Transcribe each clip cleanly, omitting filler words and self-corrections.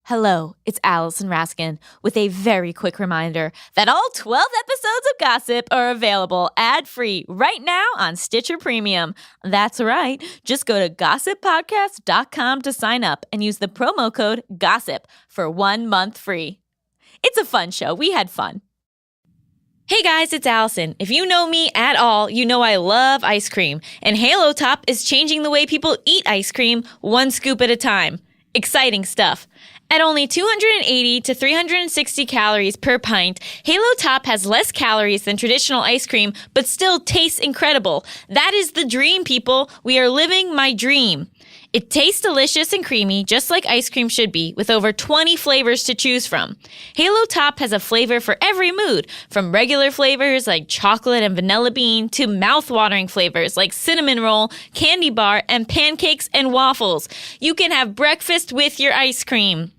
Hello, it's Allison Raskin with a very quick reminder that all 12 episodes of Gossip are available ad-free right now on Stitcher Premium. That's right. Just go to gossippodcast.com to sign up and use the promo code GOSSIP for 1 month free. It's a fun show. We had fun. Hey guys, it's Allison. If you know me at all, you know I love ice cream. And Halo Top is changing the way people eat ice cream one scoop at a time. Exciting stuff. At only 280 to 360 calories per pint, Halo Top has less calories than traditional ice cream, but still tastes incredible. That is the dream, people. We are living my dream. It tastes delicious and creamy, just like ice cream should be, with over 20 flavors to choose from. Halo Top has a flavor for every mood, from regular flavors like chocolate and vanilla bean to mouth-watering flavors like cinnamon roll, candy bar, and pancakes and waffles. You can have breakfast with your ice cream.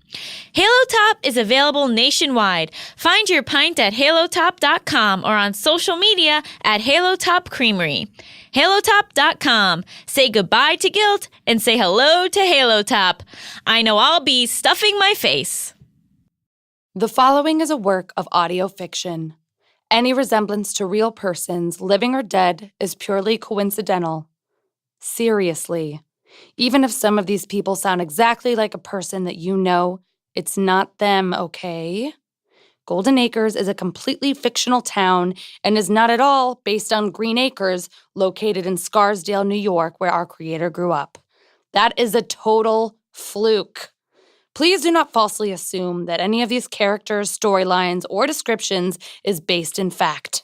Halo Top is available nationwide. Find your pint at halotop.com or on social media at Halo Top Creamery. halotop.com. Say goodbye to guilt and say hello to Halo Top. I know I'll be stuffing my face. The following is a work of audio fiction. Any resemblance to real persons, living or dead, is purely coincidental. Seriously. Even if some of these people sound exactly like a person that you know, it's not them, okay? Golden Acres is a completely fictional town and is not at all based on Green Acres, located in Scarsdale, New York, where our creator grew up. That is a total fluke. Please do not falsely assume that any of these characters, storylines, or descriptions is based in fact.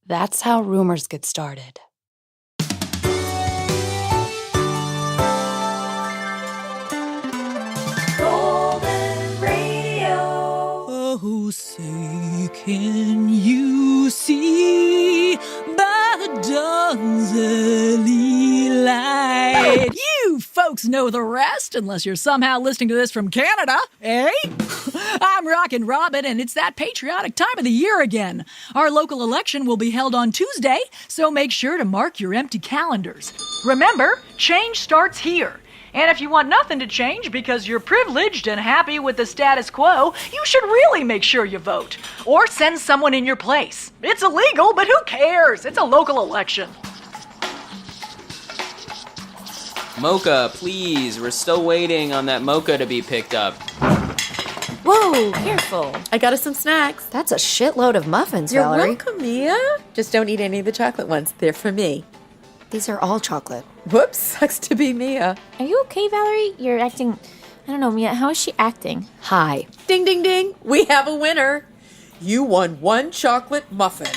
That's how rumors get started. Oh, say, can you see by the dawn's early light? You folks know the rest, unless you're somehow listening to this from Canada, eh? I'm Rockin' Robin, and it's that patriotic time of the year again. Our local election will be held on Tuesday, so make sure to mark your empty calendars. Remember, change starts here. And if you want nothing to change because you're privileged and happy with the status quo, you should really make sure you vote. Or send someone in your place. It's illegal, but who cares? It's a local election. Mocha, please. We're still waiting on that mocha to be picked up. Whoa, careful. I got us some snacks. That's a shitload of muffins, You're Valerie. welcome, Mia. Just don't eat any of the chocolate ones. They're for me. These are all chocolate. Whoops, sucks to be Mia. Are you okay, Valerie? You're acting... I don't know, Mia. How is she acting? Hi. Ding, ding, ding. We have a winner. You won 1 chocolate muffin.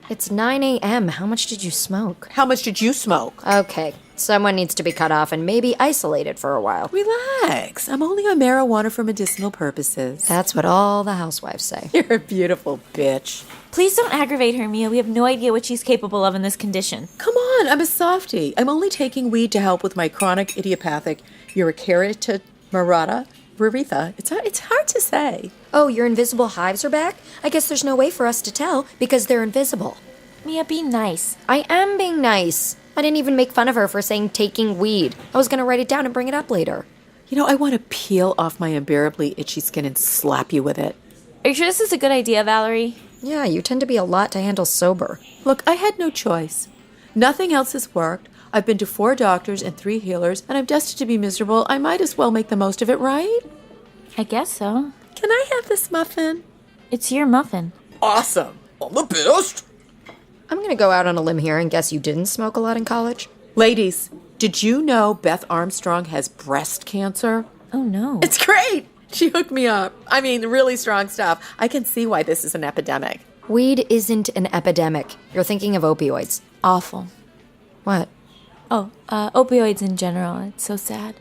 It's 9 a.m. How much did you smoke? How much did you smoke? Okay, someone needs to be cut off and maybe isolated for a while. Relax. I'm only on marijuana for medicinal purposes. That's what all the housewives say. You're a beautiful bitch. Please don't aggravate her, Mia. We have no idea what she's capable of in this condition. Come on, I'm a softie. I'm only taking weed to help with my chronic idiopathic uricaritis merata raritha. It's hard to say. Oh, your invisible hives are back? I guess there's no way for us to tell because they're invisible. Mia, be nice. I am being nice. I didn't even make fun of her for saying taking weed. I was going to write it down and bring it up later. You know, I want to peel off my unbearably itchy skin and slap you with it. Are you sure this is a good idea, Valerie? Yeah, you tend to be a lot to handle sober. Look, I had no choice. Nothing else has worked. I've been to 4 doctors and 3 healers, and I'm destined to be miserable. I might as well make the most of it, right? I guess so. Can I have this muffin? It's your muffin. Awesome. I'm the best. I'm going to go out on a limb here and guess you didn't smoke a lot in college. Ladies, did you know Beth Armstrong has breast cancer? Oh, no. It's great! She hooked me up. I mean, really strong stuff. I can see why this is an epidemic. Weed isn't an epidemic. You're thinking of opioids. Awful. What? Oh, opioids in general. It's so sad.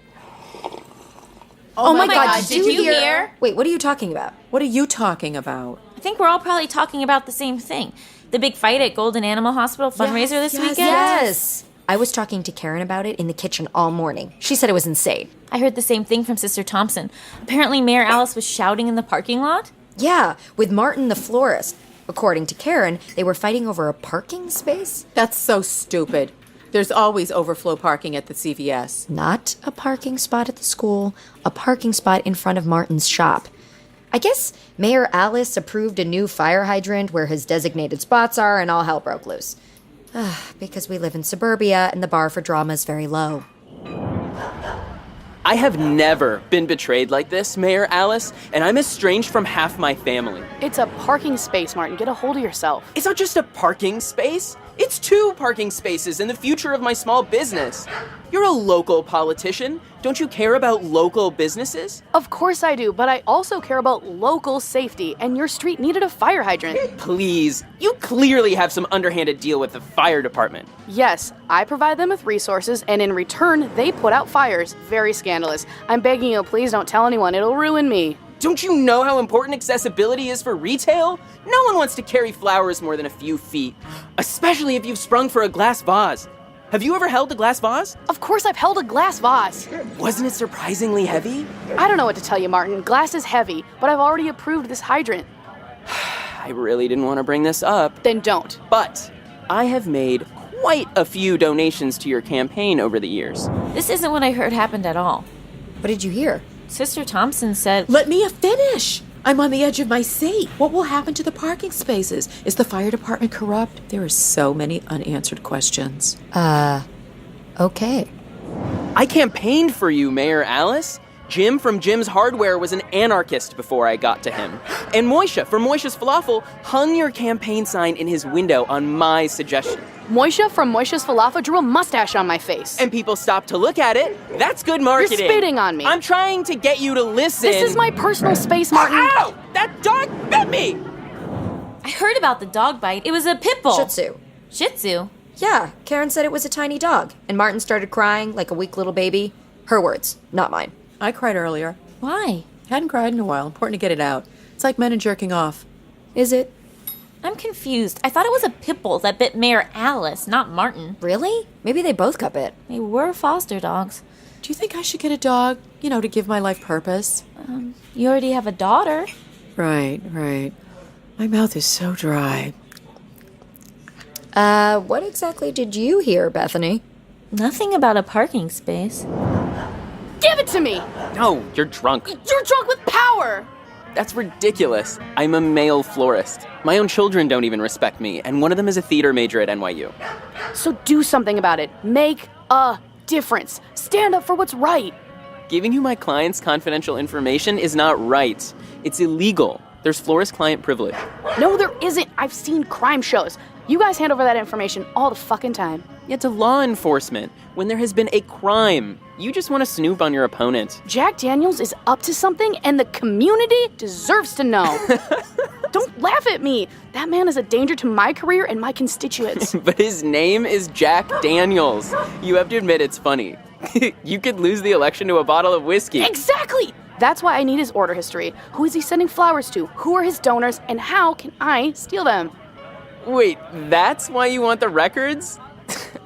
Oh my God, did you hear? Wait, what are you talking about? What are you talking about? I think we're all probably talking about the same thing. The big fight at Golden Animal Hospital fundraiser this weekend? Yes! I was talking to Karen about it in the kitchen all morning. She said it was insane. I heard the same thing from Sister Thompson. Apparently Mayor Alice was shouting in the parking lot. Yeah, with Martin the florist. According to Karen, they were fighting over a parking space. That's so stupid. There's always overflow parking at the CVS. Not a parking spot at the school, a parking spot in front of Martin's shop. I guess Mayor Alice approved a new fire hydrant where his designated spots are, and all hell broke loose. Because we live in suburbia and the bar for drama is very low. I have never been betrayed like this, Mayor Alice, and I'm estranged from half my family. It's a parking space, Martin. Get a hold of yourself. It's not just a parking space. It's 2 parking spaces and the future of my small business. You're a local politician. Don't you care about local businesses? Of course I do, but I also care about local safety, and your street needed a fire hydrant. Please, you clearly have some underhanded deal with the fire department. Yes, I provide them with resources, and in return, they put out fires. Very scandalous. I'm begging you, please don't tell anyone. It'll ruin me. Don't you know how important accessibility is for retail? No one wants to carry flowers more than a few feet, especially if you've sprung for a glass vase. Have you ever held a glass vase? Of course I've held a glass vase. Wasn't it surprisingly heavy? I don't know what to tell you, Martin. Glass is heavy, but I've already approved this hydrant. I really didn't want to bring this up. Then don't. But I have made quite a few donations to your campaign over the years. This isn't what I heard happened at all. What did you hear? Sister Thompson said... Let me finish. I'm on the edge of my seat. What will happen to the parking spaces? Is the fire department corrupt? There are so many unanswered questions. Okay. I campaigned for you, Mayor Alice. Jim from Jim's Hardware was an anarchist before I got to him. And Moisha from Moisha's Falafel hung your campaign sign in his window on my suggestion. Moisha from Moisha's Falafel drew a mustache on my face. And people stopped to look at it. That's good marketing. You're spitting on me. I'm trying to get you to listen. This is my personal space, Martin. Ow! That dog bit me! I heard about the dog bite. It was a pit bull. Shih Tzu. Shih Tzu? Yeah, Karen said it was a tiny dog, and Martin started crying like a weak little baby. Her words, not mine. I cried earlier. Why? Hadn't cried in a while. Important to get it out. It's like men and jerking off. Is it? I'm confused. I thought it was a pit bull that bit Mayor Alice, not Martin. Really? Maybe they both got bit. They were foster dogs. Do you think I should get a dog? To give my life purpose? You already have a daughter. Right. My mouth is so dry. What exactly did you hear, Bethany? Nothing about a parking space. Give it to me! No, you're drunk. You're drunk with power! That's ridiculous. I'm a male florist. My own children don't even respect me, and one of them is a theater major at NYU. So do something about it. Make a difference. Stand up for what's right. Giving you my clients' confidential information is not right. It's illegal. There's florist client privilege. No, there isn't. I've seen crime shows. You guys hand over that information all the fucking time. Yet to law enforcement, when there has been a crime, you just want to snoop on your opponent. Jack Daniels is up to something, and the community deserves to know. Don't laugh at me. That man is a danger to my career and my constituents. But his name is Jack Daniels. You have to admit it's funny. You could lose the election to a bottle of whiskey. Exactly! That's why I need his order history. Who is he sending flowers to? Who are his donors? And how can I steal them? Wait, that's why you want the records?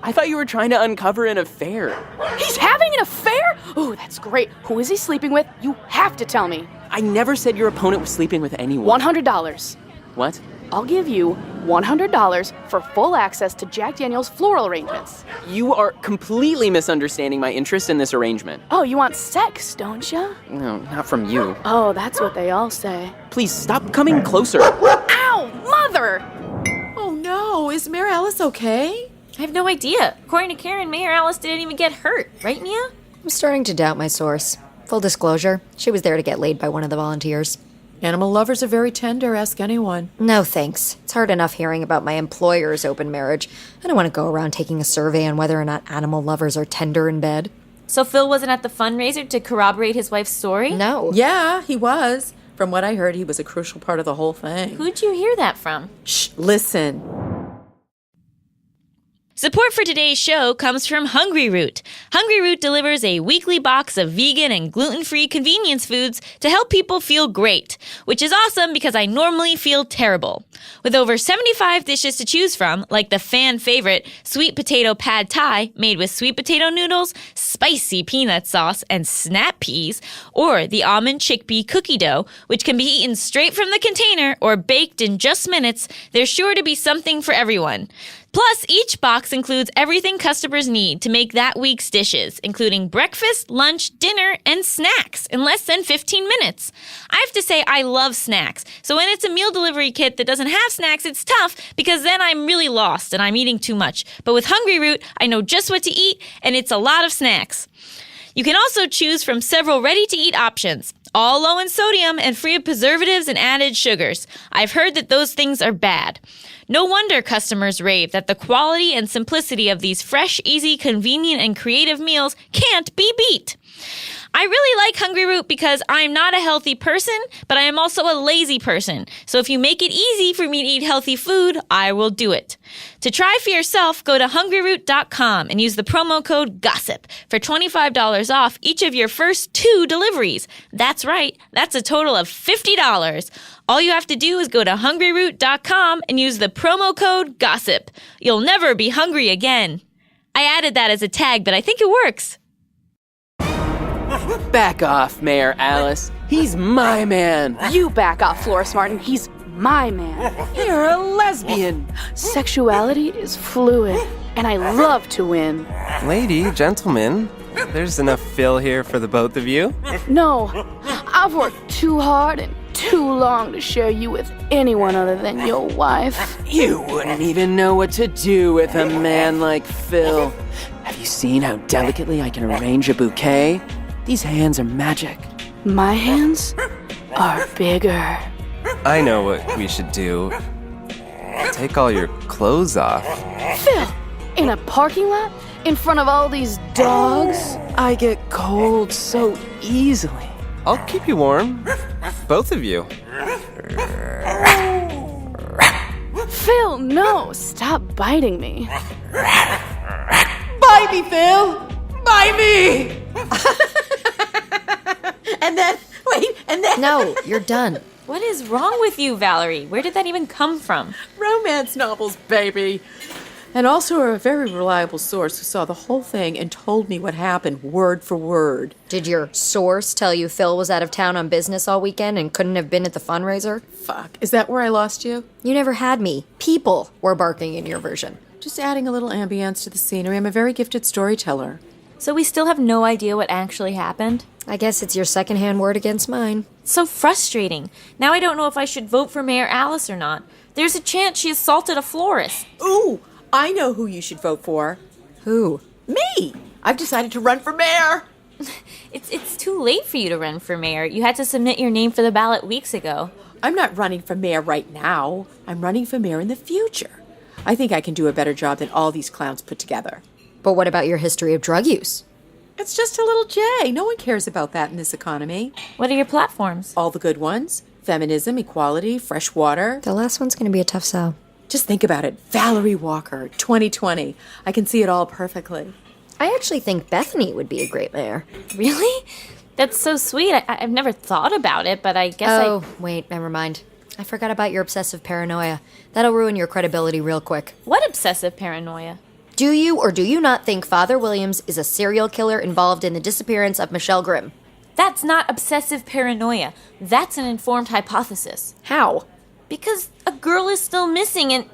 I thought you were trying to uncover an affair. He's having an affair? Oh, that's great. Who is he sleeping with? You have to tell me. I never said your opponent was sleeping with anyone. $100. What? I'll give you $100 for full access to Jack Daniels' floral arrangements. You are completely misunderstanding my interest in this arrangement. Oh, you want sex, don't you? No, not from you. Oh, that's what they all say. Please stop coming closer. Ow, mother! Oh no, is Mayor Alice okay? I have no idea. According to Karen, Mayor Alice didn't even get hurt. Right, Mia? I'm starting to doubt my source. Full disclosure, she was there to get laid by one of the volunteers. Animal lovers are very tender, ask anyone. No thanks. It's hard enough hearing about my employer's open marriage. I don't want to go around taking a survey on whether or not animal lovers are tender in bed. So Phil wasn't at the fundraiser to corroborate his wife's story? No. Yeah, he was. From what I heard, he was a crucial part of the whole thing. Who'd you hear that from? Shh, listen. Support for today's show comes from Hungry Root. Hungry Root delivers a weekly box of vegan and gluten-free convenience foods to help people feel great, which is awesome because I normally feel terrible. With over 75 dishes to choose from, like the fan favorite sweet potato pad thai made with sweet potato noodles, spicy peanut sauce, and snap peas, or the almond chickpea cookie dough, which can be eaten straight from the container or baked in just minutes, there's sure to be something for everyone. Plus, each box includes everything customers need to make that week's dishes, including breakfast, lunch, dinner, and snacks in less than 15 minutes. I have to say I love snacks, so when it's a meal delivery kit that doesn't have snacks, it's tough because then I'm really lost and I'm eating too much. But with Hungry Root, I know just what to eat, and it's a lot of snacks. You can also choose from several ready-to-eat options, all low in sodium and free of preservatives and added sugars. I've heard that those things are bad. No wonder customers rave that the quality and simplicity of these fresh, easy, convenient, and creative meals can't be beat. I really like Hungry Root because I'm not a healthy person, but I am also a lazy person. So if you make it easy for me to eat healthy food, I will do it. To try for yourself, go to hungryroot.com and use the promo code GOSSIP for $25 off each of your first 2 deliveries. That's right, that's a total of $50. All you have to do is go to hungryroot.com and use the promo code GOSSIP. You'll never be hungry again. I added that as a tag, but I think it works. Back off, Mayor Alice. He's my man. You back off, Florist Martin. He's my man. You're a lesbian. Sexuality is fluid, and I love to win. Lady, gentlemen, there's enough fill here for the both of you. No, I've worked too hard and too long to share you with anyone other than your wife. You wouldn't even know what to do with a man like Phil. Have you seen how delicately I can arrange a bouquet? These hands are magic. My hands are bigger. I know what we should do. Take all your clothes off. Phil, in a parking lot? In front of all these dogs? I get cold so easily. I'll keep you warm. Both of you. Phil, no! Stop biting me. Bite me, Phil! Bite me! and then... No, you're done. What is wrong with you, Valerie? Where did that even come from? Romance novels, baby. And also a very reliable source who saw the whole thing and told me what happened word for word. Did your source tell you Phil was out of town on business all weekend and couldn't have been at the fundraiser? Fuck, is that where I lost you? You never had me. People were barking in your version. Just adding a little ambience to the scenery. I'm a very gifted storyteller. So we still have no idea what actually happened? I guess it's your secondhand word against mine. It's so frustrating. Now I don't know if I should vote for Mayor Alice or not. There's a chance she assaulted a florist. Ooh, I know who you should vote for. Who? Me! I've decided to run for mayor. It's too late for you to run for mayor. You had to submit your name for the ballot weeks ago. I'm not running for mayor right now. I'm running for mayor in the future. I think I can do a better job than all these clowns put together. But what about your history of drug use? It's just a little J. No one cares about that in this economy. What are your platforms? All the good ones. Feminism, equality, fresh water. The last one's going to be a tough sell. Just think about it. Valerie Walker, 2020. I can see it all perfectly. I actually think Bethany would be a great mayor. Really? That's so sweet. I've never thought about it, but I guess wait, never mind. I forgot about your obsessive paranoia. That'll ruin your credibility real quick. What obsessive paranoia? Do you or do you not think Father Williams is a serial killer involved in the disappearance of Michelle Grimm? That's not obsessive paranoia. That's an informed hypothesis. How? Because a girl is still missing and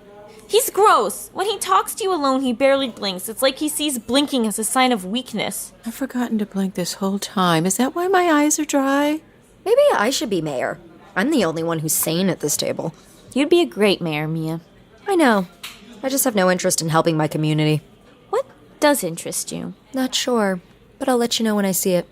he's gross. When he talks to you alone, he barely blinks. It's like he sees blinking as a sign of weakness. I've forgotten to blink this whole time. Is that why my eyes are dry? Maybe I should be mayor. I'm the only one who's sane at this table. You'd be a great mayor, Mia. I know. I just have no interest in helping my community. What does interest you? Not sure, but I'll let you know when I see it.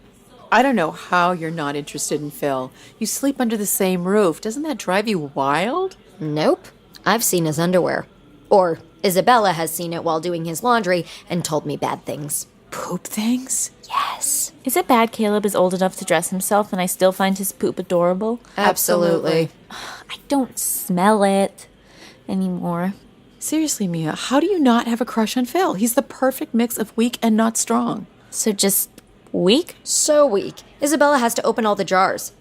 I don't know how you're not interested in Phil. You sleep under the same roof. Doesn't that drive you wild? Nope. I've seen his underwear. Or Isabella has seen it while doing his laundry and told me bad things. Poop things? Yes. Is it bad Caleb is old enough to dress himself and I still find his poop adorable? Absolutely. I don't smell it anymore. Seriously, Mia, how do you not have a crush on Phil? He's the perfect mix of weak and not strong. So just weak? So weak. Isabella has to open all the jars.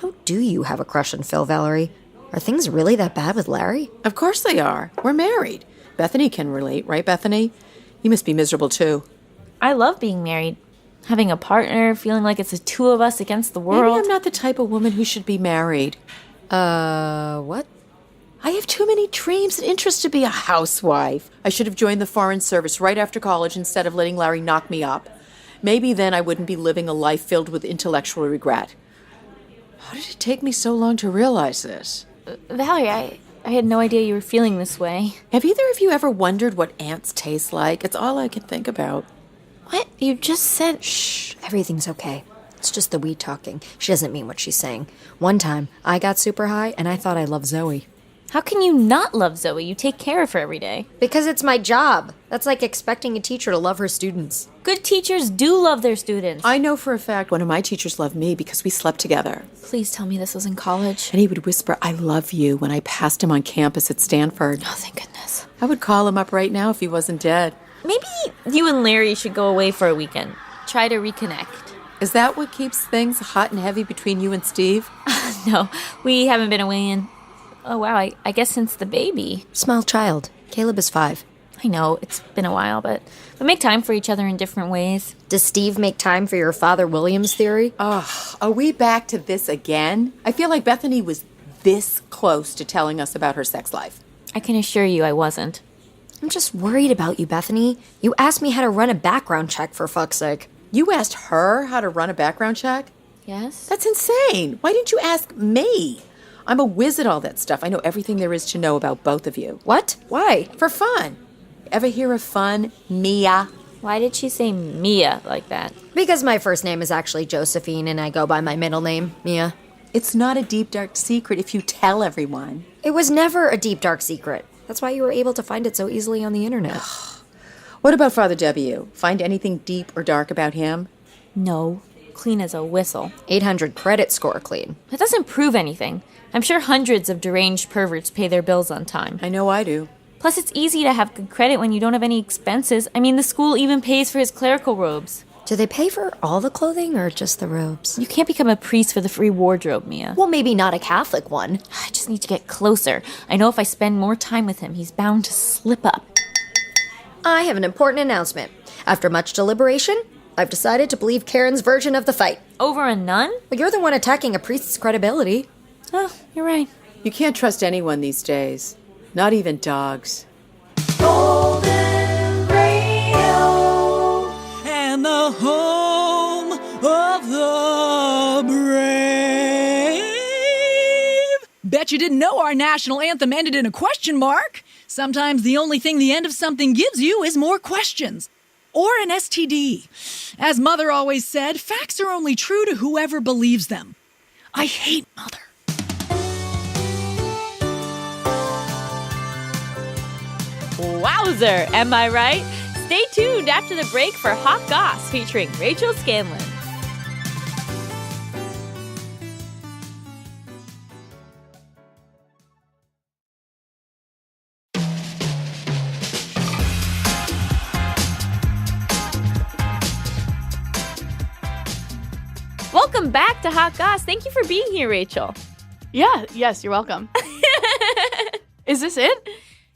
How do you have a crush on Phil, Valerie? Are things really that bad with Larry? Of course they are. We're married. Bethany can relate, right, Bethany? You must be miserable, too. I love being married. Having a partner, feeling like it's the two of us against the world. Maybe I'm not the type of woman who should be married. What? I have too many dreams and interests to be a housewife. I should have joined the Foreign Service right after college instead of letting Larry knock me up. Maybe then I wouldn't be living a life filled with intellectual regret. How did it take me so long to realize this? Valerie, I had no idea you were feeling this way. Have either of you ever wondered what ants taste like? It's all I can think about. What? You just said... Shh, everything's okay. It's just the weed talking. She doesn't mean what she's saying. One time, I got super high and I thought I loved Zoe. How can you not love Zoe? You take care of her every day. Because it's my job. That's like expecting a teacher to love her students. Good teachers do love their students. I know for a fact one of my teachers loved me because we slept together. Please tell me this was in college. And he would whisper, "I love you," when I passed him on campus at Stanford. Oh, thank goodness. I would call him up right now if he wasn't dead. Maybe you and Larry should go away for a weekend. Try to reconnect. Is that what keeps things hot and heavy between you and Steve? No, we haven't been away in... Oh, wow, I guess since the baby. Small child. Caleb is 5. I know, it's been a while, but we make time for each other in different ways. Does Steve make time for your Father Williams theory? Oh, are we back to this again? I feel like Bethany was this close to telling us about her sex life. I can assure you I wasn't. I'm just worried about you, Bethany. You asked me how to run a background check, for fuck's sake. You asked her how to run a background check? Yes? That's insane. Why didn't you ask me? I'm a whiz at all that stuff. I know everything there is to know about both of you. What? Why? For fun. Ever hear of fun, Mia? Why did she say Mia like that? Because my first name is actually Josephine and I go by my middle name, Mia. It's not a deep, dark secret if you tell everyone. It was never a deep, dark secret. That's why you were able to find it so easily on the internet. What about Father W? Find anything deep or dark about him? No. Clean as a whistle. 800 credit score clean. That doesn't prove anything. I'm sure hundreds of deranged perverts pay their bills on time. I know I do. Plus, it's easy to have good credit when you don't have any expenses. I mean, the school even pays for his clerical robes. Do they pay for all the clothing or just the robes? You can't become a priest for the free wardrobe, Mia. Well, maybe not a Catholic one. I just need to get closer. I know if I spend more time with him, he's bound to slip up. I have an important announcement. After much deliberation, I've decided to believe Karen's version of the fight. Over a nun? Well, you're the one attacking a priest's credibility. Oh, you're right. You can't trust anyone these days. Not even dogs. And the home of the brave. Bet you didn't know our national anthem ended in a question mark. Sometimes the only thing the end of something gives you is more questions. Or an STD. As Mother always said, facts are only true to whoever believes them. I hate Mother. Wowzer, am I right? Stay tuned after the break for Hot Goss featuring Rachel Scanlon. Welcome back to Hot Goss. Thank you for being here, Rachel. Yes, you're welcome. Is this it?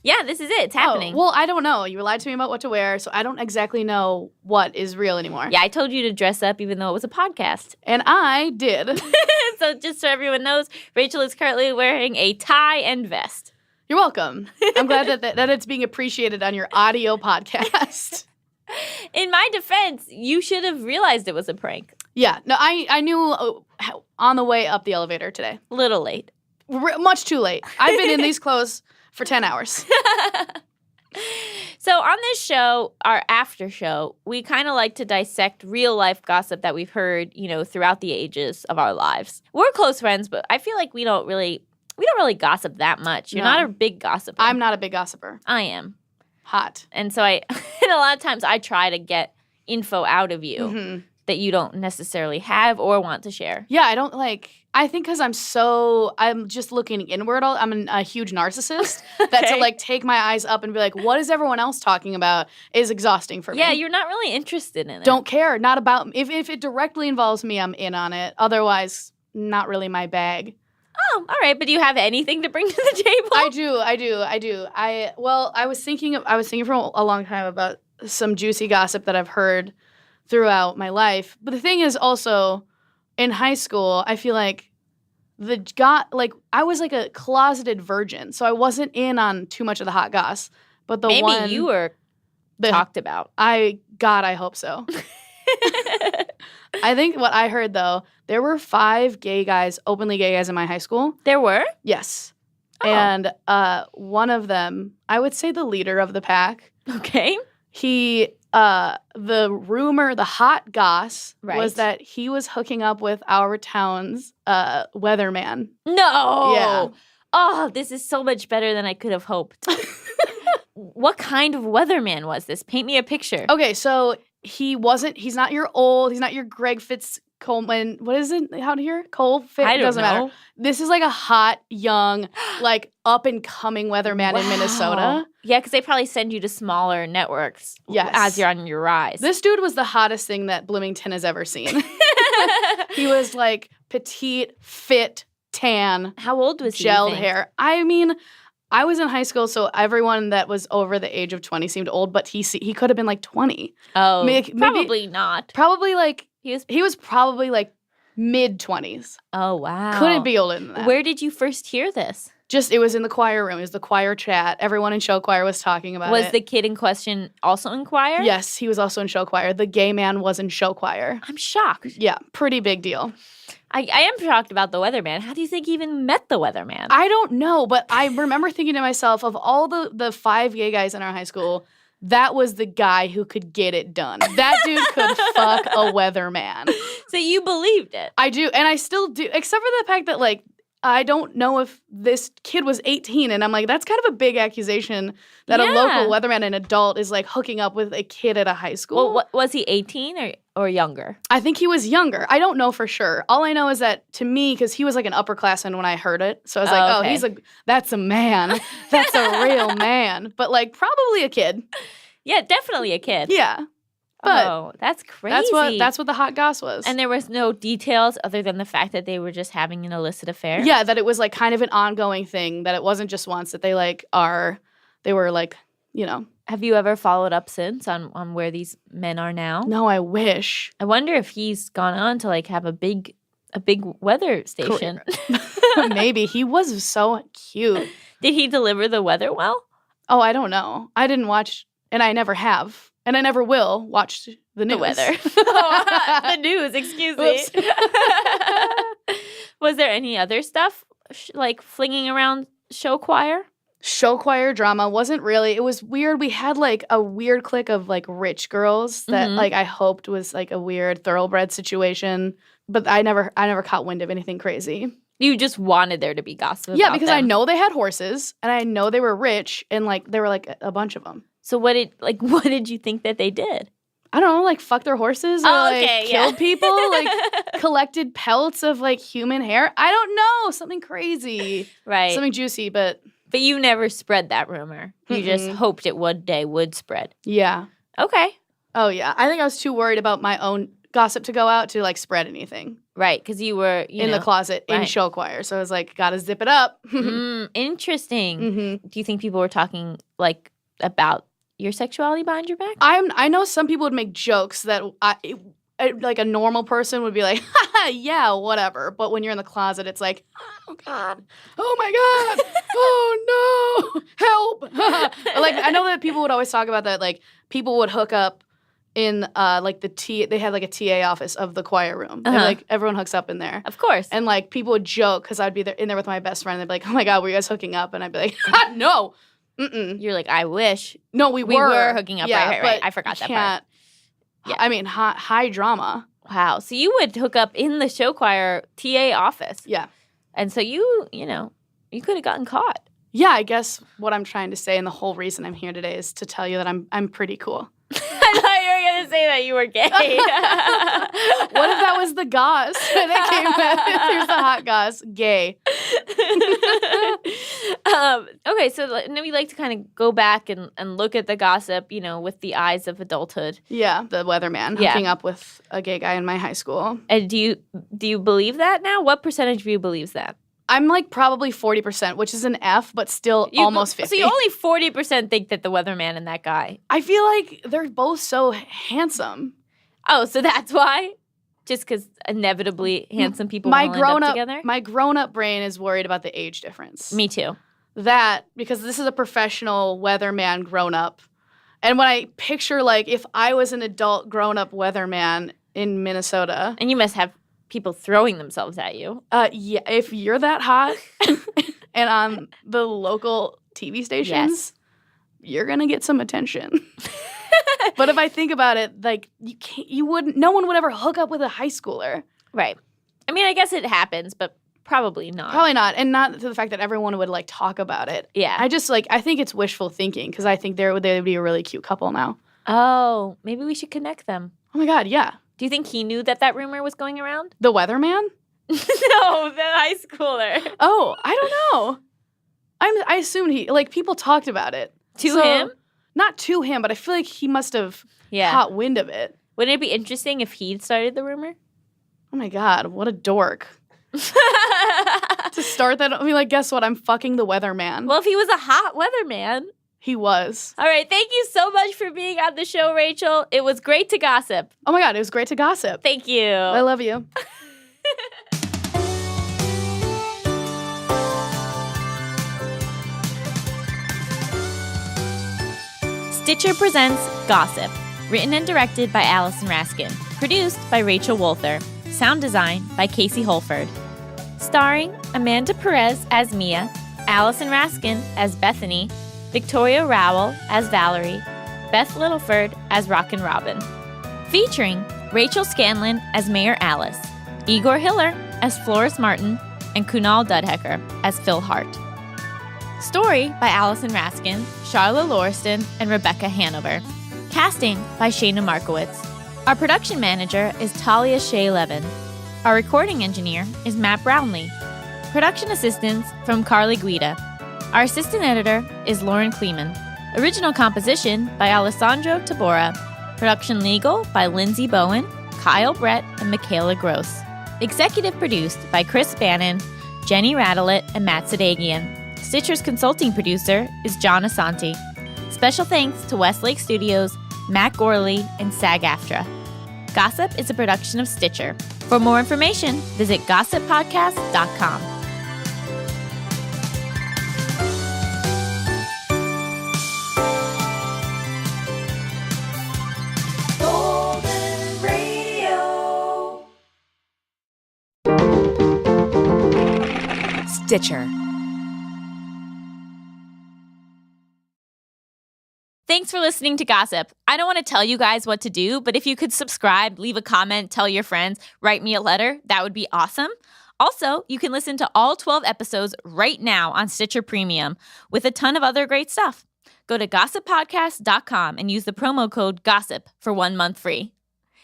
Yeah, this is it. It's happening. Oh, well, I don't know. You lied to me about what to wear, so I don't exactly know what is real anymore. Yeah, I told you to dress up even though it was a podcast. And I did. So just so everyone knows, Rachel is currently wearing a tie and vest. You're welcome. I'm glad that it's being appreciated on your audio podcast. In my defense, you should have realized it was a prank. Yeah, no, I knew on the way up the elevator today. Little late. Much too late. I've been in these clothes for 10 hours. So on this show, our after show, we kind of like to dissect real life gossip that we've heard, throughout the ages of our lives. We're close friends, but I feel like we don't really gossip that much. You're not a big gossiper. I'm not a big gossiper. I am. Hot. And so and a lot of times I try to get info out of you that you don't necessarily have or want to share. Yeah, I think because I'm just looking inward. I'm a huge narcissist. That to take my eyes up and be like, what is everyone else talking about is exhausting for me. Yeah, you're not really interested in it. Don't care. Not about, if it directly involves me, I'm in on it. Otherwise, not really my bag. Oh, all right. But do you have anything to bring to the table? I do. I was thinking for a long time about some juicy gossip that I've heard throughout my life. But the thing is also, in high school, I feel like I was like a closeted virgin, so I wasn't in on too much of the hot goss. But Maybe you were talked about. I hope so. I think what I heard, though, there were 5 openly gay guys in my high school. There were? Yes. Oh. And one of them, I would say the leader of the pack. Okay. He, the hot goss was that he was hooking up with our town's weatherman. No. Yeah. Oh, this is so much better than I could have hoped. What kind of weatherman was this? Paint me a picture. Okay, so he's not your Greg Fitzcoleman. What is it out here? Cole Fit? I don't doesn't know. matter. This is like a hot, young, like up and coming weatherman in Minnesota. Yeah, because they probably send you to smaller networks Yes. as you're on your rise. This dude was the hottest thing that Bloomington has ever seen. He was like petite, fit, tan. How old was he? Gelled hair. I mean, I was in high school, so everyone that was over the age of 20 seemed old, but he could have been like 20. Oh, Maybe, probably not. Probably like He was probably like mid-20s. Oh, wow. Couldn't be older than that. Where did you first hear this? It was in the choir room. It was the choir chat. Everyone in show choir was talking about it. Was the kid in question also in choir? Yes, he was also in show choir. The gay man was in show choir. I'm shocked. Yeah, pretty big deal. I am shocked about the weatherman. How do you think he even met the weatherman? I don't know, but I remember thinking to myself, of all the 5 gay guys in our high school, that was the guy who could get it done. That dude could fuck a weatherman. So you believed it? I do, and I still do, except for the fact that, like, I don't know if this kid was 18, and I'm like, that's kind of a big accusation that a local weatherman, an adult, is like hooking up with a kid at a high school. Well, was he 18 or younger? I think he was younger. I don't know for sure. All I know is that to me, because he was like an upperclassman when I heard it, so I was like, okay. that's a man. That's a real man. But like probably a kid. Yeah, definitely a kid. Yeah. But that's crazy. That's what the hot goss was. And there was no details other than the fact that they were just having an illicit affair? Yeah, that it was like kind of an ongoing thing, that it wasn't just once, that they were like, you know. Have you ever followed up since on where these men are now? No, I wish. I wonder if he's gone on to like have a big weather station. Maybe. He was so cute. Did he deliver the weather well? Oh, I don't know. I didn't watch, and I never have. And I never will watch the news. The weather. The news, excuse me. Was there any other stuff like flinging around show choir? Show choir drama wasn't really. It was weird. We had like a weird clique of like rich girls that like I hoped was like a weird thoroughbred situation. But I never caught wind of anything crazy. You just wanted there to be gossip Yeah, about because them. I know they had horses and I know they were rich and like there were like a bunch of them. So what did you think that they did? I don't know, like fuck their horses or killed people, like collected pelts of like human hair. I don't know, something crazy. Right. Something juicy, but you never spread that rumor. You just hoped it one day would spread. Yeah. Okay. Oh yeah. I think I was too worried about my own gossip to go out to like spread anything. Right, because you were in the closet in show choir. So I was like, gotta zip it up. Interesting. Mm-hmm. Do you think people were talking like about your sexuality behind your back? I know some people would make jokes that like a normal person would be like, yeah, whatever. But when you're in the closet, it's like, oh God, oh my God, oh no, help. Like I know that people would always talk about that. Like people would hook up in like they had like a TA office of the choir room. And, like everyone hooks up in there. Of course. And like people would joke because I'd be in there with my best friend. They'd be like, oh my God, were you guys hooking up? And I'd be like, no. Mm-mm. You're like, I wish. No, we were hooking up. Yeah, right. I forgot that part. Yeah. I mean, high drama. Wow. So you would hook up in the show choir TA office. Yeah. And so you could have gotten caught. Yeah, I guess what I'm trying to say and the whole reason I'm here today is to tell you that I'm pretty cool. I thought you were going to say that you were gay. What if that was the Goss? That came with, here's the hot Goss. Gay. Okay, so we like to kind of go back and look at the gossip, with the eyes of adulthood. Yeah, the weatherman hooking up with a gay guy in my high school. And do you believe that now? What percentage of you believes that? I'm like probably 40%, which is an F, but still almost 50. So you only 40% think that the weatherman and that guy. I feel like they're both so handsome. Oh, so that's why? Just because inevitably handsome people my will end up grown-up together? my grown-up brain is worried about the age difference. Me too. That, because this is a professional weatherman grown-up. And when I picture, like, if I was an adult grown-up weatherman in Minnesota. And you must have people throwing themselves at you. Yeah, if you're that hot and on the local TV stations, you're going to get some attention. But if I think about it, like, no one would ever hook up with a high schooler. Right. I mean, I guess it happens, but probably not. Probably not. And not to the fact that everyone would, like, talk about it. Yeah. I think it's wishful thinking because I think they would be a really cute couple now. Oh, maybe we should connect them. Oh, my God, yeah. Do you think he knew that rumor was going around? The weatherman? No, the high schooler. Oh, I don't know. I assumed people talked about it. To him? Not to him, but I feel like he must have caught wind of it. Wouldn't it be interesting if he'd started the rumor? Oh my God, what a dork. To start that, I mean, like, guess what? I'm fucking the weatherman. Well, if he was a hot weatherman. He was. All right, thank you so much for being on the show, Rachel. It was great to gossip. Oh my God, it was great to gossip. Thank you. I love you. Stitcher presents Gossip, written and directed by Allison Raskin, produced by Rachel Wolther, sound design by Casey Holford. Starring Amanda Perez as Mia, Allison Raskin as Bethany, Victoria Rowell as Valerie, Beth Littleford as Rockin Robin. Featuring Rachel Scanlon as Mayor Alice, Igor Hiller as Florist Martin, and Kunal Dudheker as Phil Hart. Story by Allison Raskin, Charla Lauriston, and Rebecca Hanover. Casting by Shayna Markowitz. Our production manager is Talia Shea Levin. Our recording engineer is Matt Brownlee. Production assistance from Carly Guida. Our assistant editor is Lauren Kleeman. Original composition by Alessandro Tabora. Production legal by Lindsay Bowen, Kyle Brett, and Michaela Gross. Executive produced by Chris Bannon, Jenny Radelet, and Matt Sadagian. Stitcher's consulting producer is John Asante. Special thanks to Westlake Studios, Matt Gorley, and SAG-AFTRA. Gossip is a production of Stitcher. For more information, visit gossippodcast.com. Stitcher. Thanks for listening to Gossip. I don't want to tell you guys what to do, but if you could subscribe, leave a comment, tell your friends, write me a letter, that would be awesome. Also, you can listen to all 12 episodes right now on Stitcher Premium with a ton of other great stuff. Go to gossippodcast.com and use the promo code GOSSIP for 1 month free.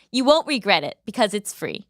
You won't regret it because it's free.